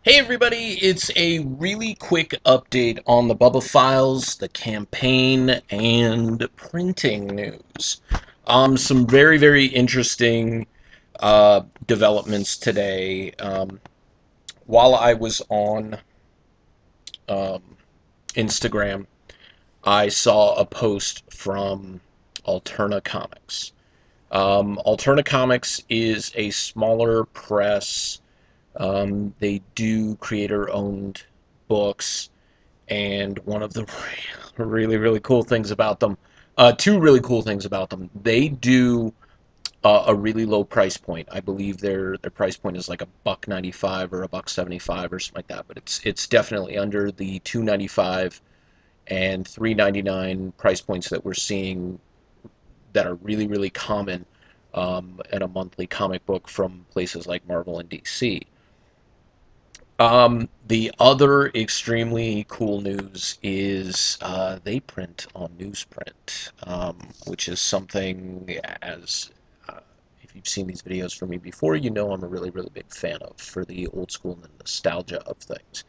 Hey everybody, it's a really quick update on the Bubba Files, the campaign, and printing news. Some very interesting developments today. While I was on um, Instagram, I saw a post from Alterna Comics. Alterna Comics is a smaller press. They do creator-owned books, and one of the really cool things about them, two really cool things about them, they do a really low price point. I believe their price point is like a buck 95 or a buck 75 or something like that, but it's definitely under the 295 and 399 price points that we're seeing that are really common in a monthly comic book from places like Marvel and DC. The other extremely cool news is they print on newsprint, which is something, as if you've seen these videos from me before, you know I'm a really big fan of for the old school and the nostalgia of things.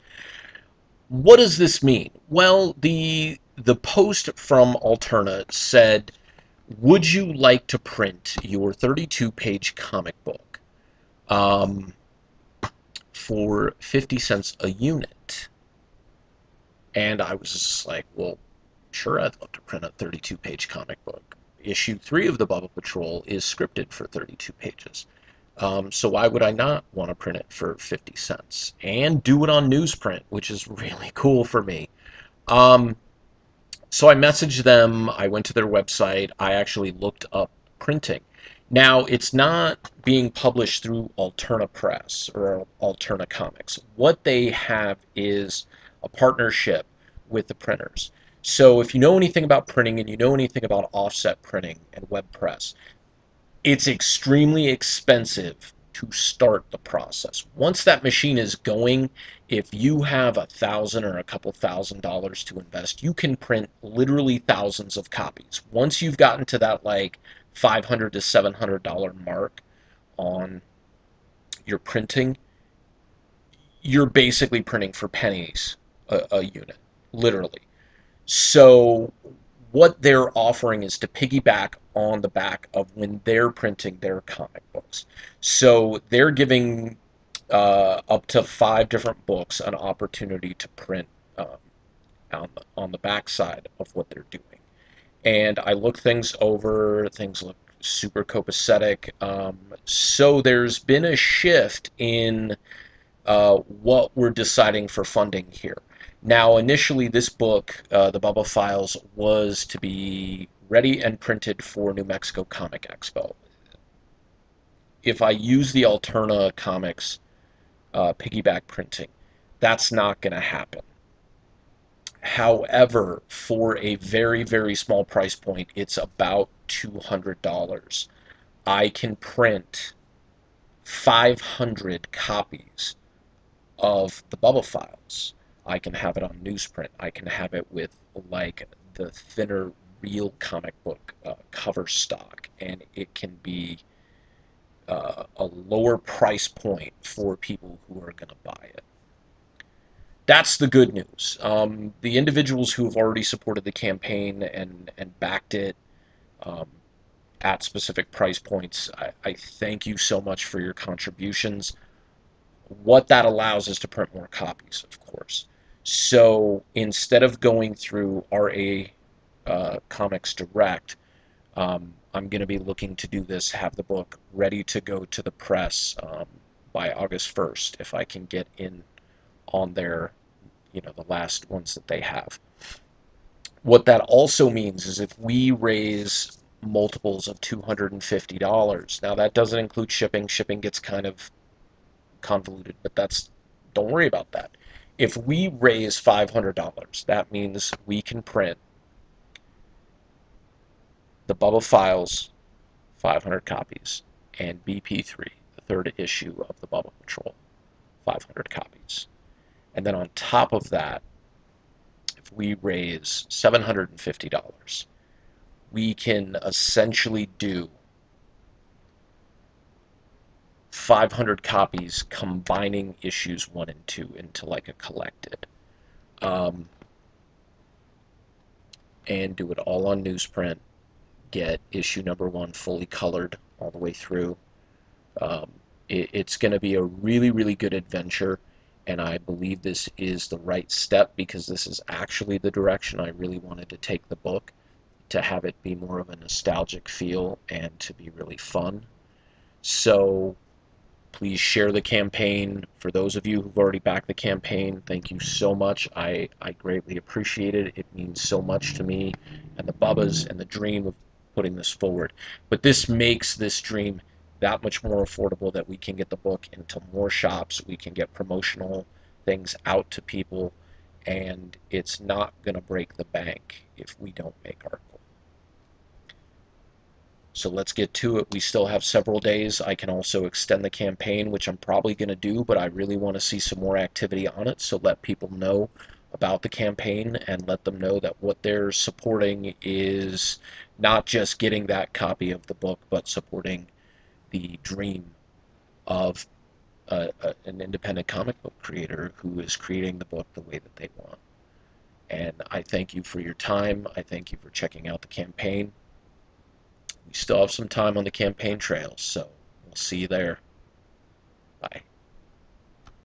What does this mean? Well, the post from Alterna said, would you like to print your 32-page comic book? For 50 cents a unit. And I was just like, well, sure, I'd love to print a 32-page comic book. Issue 3 of the Bubba Patrol is scripted for 32 pages. So why would I not want to print it for 50 cents? And do it on newsprint, which is really cool for me. Um, so I messaged them, I went to their website, I actually looked up printing. Now, it's not being published through Alterna Press or Alterna Comics. What they have is a partnership with the printers. So if you know anything about printing and you know anything about offset printing and web press, it's extremely expensive to start the process. Once that machine is going, if you have $1,000 or a couple $1,000s to invest, you can print literally thousands of copies. Once you've gotten to that like $500 to $700 mark on your printing, you're basically printing for pennies a unit, literally. So what they're offering is to piggyback on the back of when they're printing their comic books. So they're giving up to 5 different books an opportunity to print um, on the back side of what they're doing. And I look things over, things look super copacetic. So there's been a shift in what we're deciding for funding here. Now, initially, this book, The Bubba Files, was to be ready and printed for New Mexico Comic Expo. If I use the Alterna Comics piggyback printing, that's not going to happen. However, for a very small price point, it's about $200. I can print 500 copies of the Bubba Files. I can have it on newsprint. I can have it with like the thinner real comic book cover stock, and it can be a lower price point for people who are going to buy it. That's the good news. The individuals who have already supported the campaign and backed it um, at specific price points, I thank you so much for your contributions. What that allows is to print more copies, of course. So instead of going through RA Comics Direct, I'm going to be looking to do this, have the book ready to go to the press by August 1st, if I can get in on their, the last ones that they have. What that also means is if we raise multiples of $250, now that doesn't include shipping. Shipping gets kind of convoluted, but don't worry about that. If we raise $500, that means we can print the Bubba Files 500 copies and BP3, the third issue of the Bubba Patrol, 500 copies. And then on top of that, if we raise $750, we can essentially do 500 copies combining issues 1 and 2 into like a collected. And do it all on newsprint. Get issue number 1 fully colored all the way through. It's going to be a really, really good adventure, and I believe this is the right step because this is actually the direction I really wanted to take the book, to have it be more of a nostalgic feel and to be really fun. So please share the campaign. For those of you who've already backed the campaign, thank you so much. I greatly appreciate it. It means so much to me and the Bubbas and the dream of putting this forward. But this makes this dream that much more affordable, that we can get the book into more shops, we can get promotional things out to people, and it's not going to break the bank if we don't make our goal. So let's get to it. We still have several days. I can also extend the campaign, which I'm probably going to do, but I really want to see some more activity on it. So let people know about the campaign and let them know that what they're supporting is not just getting that copy of the book, but supporting the dream of an independent comic book creator who is creating the book the way that they want. And I thank you for your time. I thank you for checking out the campaign. We still have some time on the campaign trail, so we'll see you there.